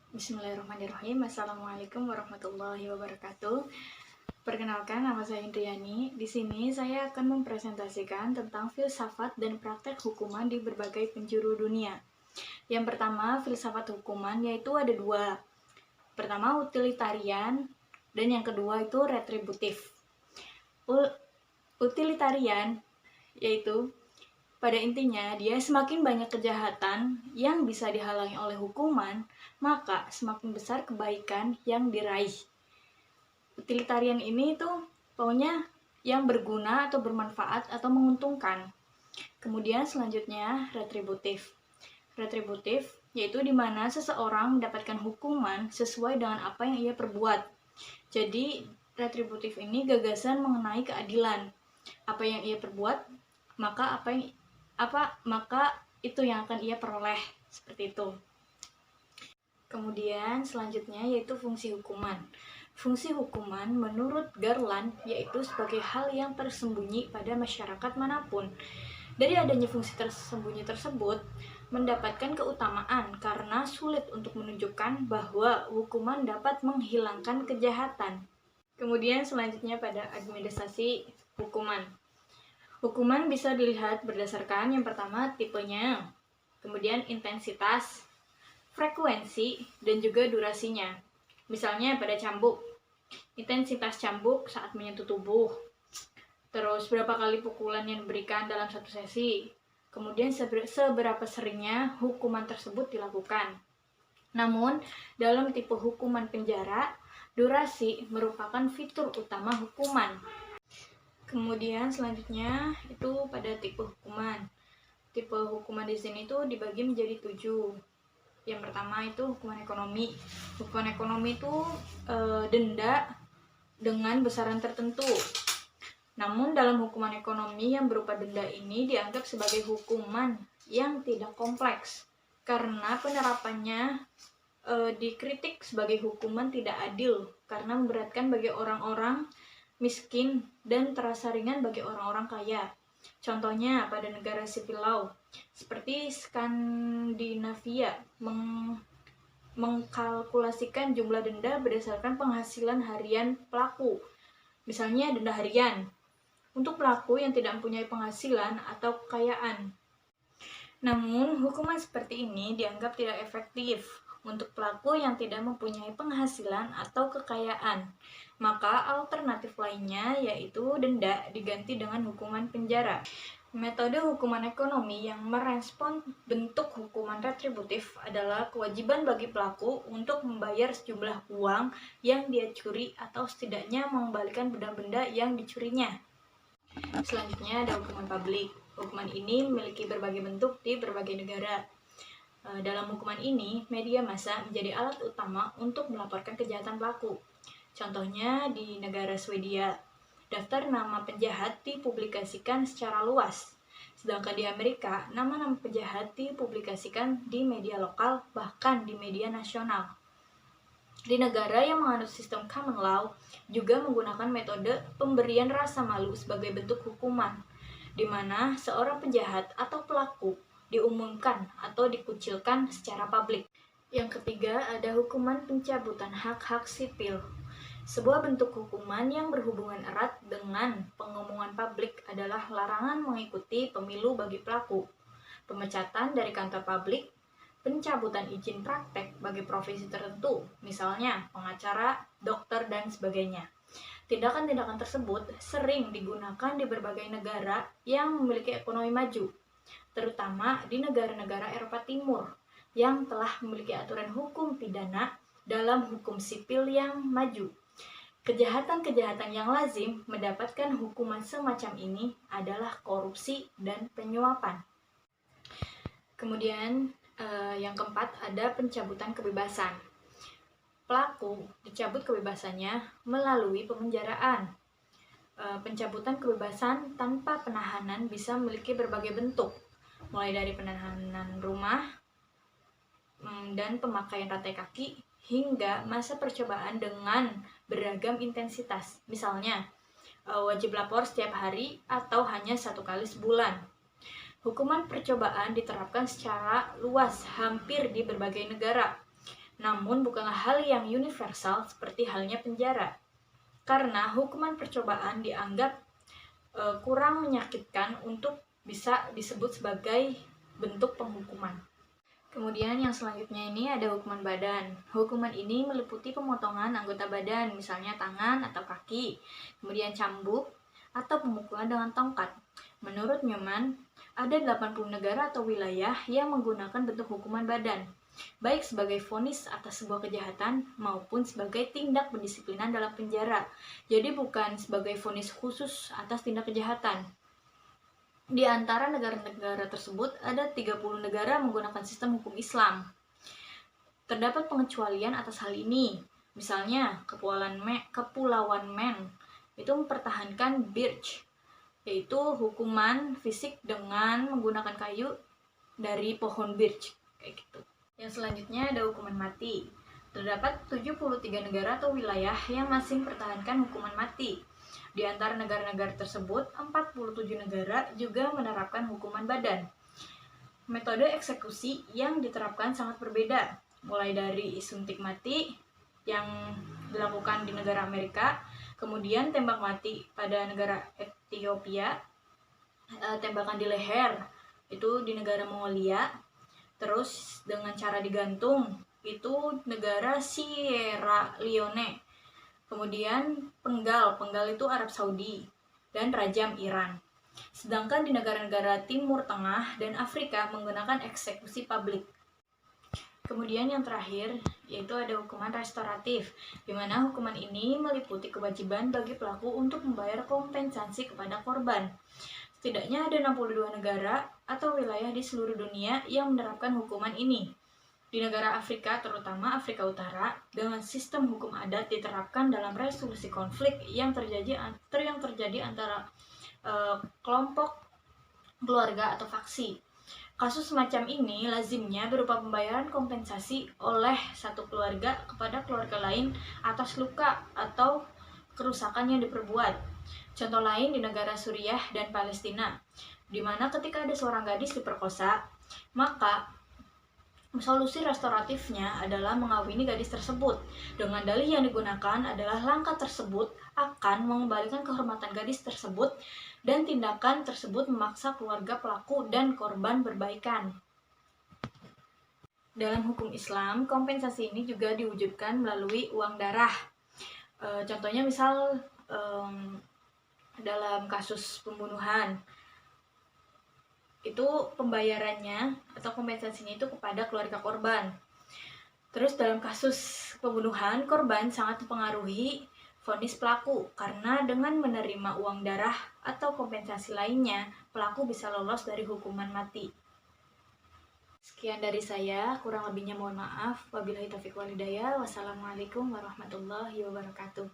Bismillahirrahmanirrahim. Assalamualaikum warahmatullahi wabarakatuh. Perkenalkan, nama saya Indriani. Di sini saya akan mempresentasikan tentang filsafat dan praktek hukuman di berbagai penjuru dunia. Yang pertama, filsafat hukuman, yaitu ada dua. Pertama, utilitarian, dan yang kedua itu retributif. Utilitarian yaitu pada intinya, dia semakin banyak kejahatan yang bisa dihalangi oleh hukuman, maka semakin besar kebaikan yang diraih. Utilitarian ini tuh pokoknya yang berguna atau bermanfaat atau menguntungkan. Kemudian selanjutnya retributif. Retributif yaitu di mana seseorang mendapatkan hukuman sesuai dengan apa yang ia perbuat. Jadi retributif ini gagasan mengenai keadilan. Apa yang ia perbuat, maka itu yang akan ia peroleh, seperti itu. Kemudian selanjutnya yaitu fungsi hukuman. Fungsi hukuman menurut Garland yaitu sebagai hal yang tersembunyi pada masyarakat manapun. Dari adanya fungsi tersembunyi tersebut mendapatkan keutamaan karena sulit untuk menunjukkan bahwa hukuman dapat menghilangkan kejahatan. Kemudian selanjutnya pada administrasi hukuman. Hukuman bisa dilihat berdasarkan yang pertama tipenya, kemudian intensitas, frekuensi, dan juga durasinya. Misalnya pada cambuk, intensitas cambuk saat menyentuh tubuh, terus berapa kali pukulan yang diberikan dalam satu sesi, kemudian seberapa seringnya hukuman tersebut dilakukan. Namun, dalam tipe hukuman penjara, durasi merupakan fitur utama hukuman. Kemudian selanjutnya itu pada tipe hukuman. Tipe hukuman di sini tuh dibagi menjadi 7. Yang pertama itu hukuman ekonomi. Hukuman ekonomi itu denda dengan besaran tertentu. Namun dalam hukuman ekonomi yang berupa denda ini dianggap sebagai hukuman yang tidak kompleks karena penerapannya dikritik sebagai hukuman tidak adil karena memberatkan bagi orang-orang miskin dan terasa ringan bagi orang-orang kaya. Contohnya pada negara civil law seperti Skandinavia mengkalkulasikan jumlah denda berdasarkan penghasilan harian pelaku. Misalnya denda harian untuk pelaku yang tidak mempunyai penghasilan atau kekayaan. Namun hukuman seperti ini dianggap tidak efektif untuk pelaku yang tidak mempunyai penghasilan atau kekayaan. Maka alternatif lainnya yaitu denda diganti dengan hukuman penjara. Metode hukuman ekonomi yang merespon bentuk hukuman retributif adalah kewajiban bagi pelaku untuk membayar sejumlah uang yang dia curi atau setidaknya mengembalikan benda-benda yang dicurinya. Selanjutnya ada hukuman publik. Hukuman ini memiliki berbagai bentuk di berbagai negara. Dalam hukuman ini, media massa menjadi alat utama untuk melaporkan kejahatan pelaku. Contohnya di negara Swedia, daftar nama penjahat dipublikasikan secara luas. Sedangkan di Amerika, nama-nama penjahat dipublikasikan di media lokal, bahkan di media nasional. Di negara yang menganut sistem common law, juga menggunakan metode pemberian rasa malu sebagai bentuk hukuman, di mana seorang penjahat atau pelaku diumumkan atau dikucilkan secara publik. Yang ketiga ada hukuman pencabutan hak-hak sipil. Sebuah bentuk hukuman yang berhubungan erat dengan pengumuman publik adalah larangan mengikuti pemilu bagi pelaku, pemecatan dari kantor publik, pencabutan izin praktek bagi profesi tertentu, misalnya pengacara, dokter, dan sebagainya. Tindakan-tindakan tersebut sering digunakan di berbagai negara yang memiliki ekonomi maju, terutama di negara-negara Eropa Timur yang telah memiliki aturan hukum pidana dalam hukum sipil yang maju. Kejahatan-kejahatan yang lazim mendapatkan hukuman semacam ini adalah korupsi dan penyuapan. Kemudian yang keempat ada pencabutan kebebasan. Pelaku dicabut kebebasannya melalui pemenjaraan. Pencabutan kebebasan tanpa penahanan bisa memiliki berbagai bentuk, mulai dari penahanan rumah dan pemakaian rantai kaki hingga masa percobaan dengan beragam intensitas. Misalnya, wajib lapor setiap hari atau hanya 1 kali sebulan. Hukuman percobaan diterapkan secara luas hampir di berbagai negara. namun bukanlah hal yang universal seperti halnya penjara. Karena hukuman percobaan dianggap kurang menyakitkan untuk bisa disebut sebagai bentuk penghukuman. Kemudian yang selanjutnya ini ada hukuman badan. Hukuman ini meliputi pemotongan anggota badan, misalnya tangan atau kaki, kemudian cambuk, atau pemukulan dengan tongkat. Menurut Newman, ada 80 negara atau wilayah yang menggunakan bentuk hukuman badan, baik sebagai vonis atas sebuah kejahatan maupun sebagai tindak pendisiplinan dalam penjara. Jadi bukan sebagai vonis khusus atas tindak kejahatan. Di antara negara-negara tersebut, ada 30 negara menggunakan sistem hukum Islam. Terdapat pengecualian atas hal ini. Misalnya, Kepulauan Man itu mempertahankan birch, yaitu hukuman fisik dengan menggunakan kayu dari pohon birch, kayak gitu. Yang selanjutnya ada hukuman mati. Terdapat 73 negara atau wilayah yang masih mempertahankan hukuman mati. Di antara negara-negara tersebut, 47 negara juga menerapkan hukuman badan. Metode eksekusi yang diterapkan sangat berbeda, mulai dari suntik mati yang dilakukan di negara Amerika, kemudian tembak mati pada negara Ethiopia, tembakan di leher itu di negara Mongolia, terus dengan cara digantung itu negara Sierra Leone. Kemudian penggal itu Arab Saudi, dan rajam Iran. Sedangkan di negara-negara Timur Tengah dan Afrika menggunakan eksekusi publik. Kemudian yang terakhir yaitu ada hukuman restoratif, di mana hukuman ini meliputi kewajiban bagi pelaku untuk membayar kompensasi kepada korban. Setidaknya ada 62 negara atau wilayah di seluruh dunia yang menerapkan hukuman ini. Di negara Afrika, terutama Afrika Utara, dengan sistem hukum adat diterapkan dalam resolusi konflik yang terjadi antara kelompok, keluarga, atau faksi. Kasus semacam ini lazimnya berupa pembayaran kompensasi oleh satu keluarga kepada keluarga lain atas luka atau kerusakan yang diperbuat. Contoh lain di negara Suriah dan Palestina, di mana ketika ada seorang gadis diperkosa, maka solusi restoratifnya adalah mengawini gadis tersebut. Dengan dalih yang digunakan adalah langkah tersebut akan mengembalikan kehormatan gadis tersebut dan tindakan tersebut memaksa keluarga pelaku dan korban berbaikan. Dalam hukum Islam, kompensasi ini juga diwujudkan melalui uang darah. Contohnya misal dalam kasus pembunuhan, itu pembayarannya atau kompensasinya itu kepada keluarga korban. Terus dalam kasus pembunuhan, korban sangat mempengaruhi vonis pelaku karena dengan menerima uang darah atau kompensasi lainnya, pelaku bisa lolos dari hukuman mati. Sekian dari saya, kurang lebihnya mohon maaf. Wabillahi taufiq wal hidayah. Wassalamualaikum warahmatullahi wabarakatuh.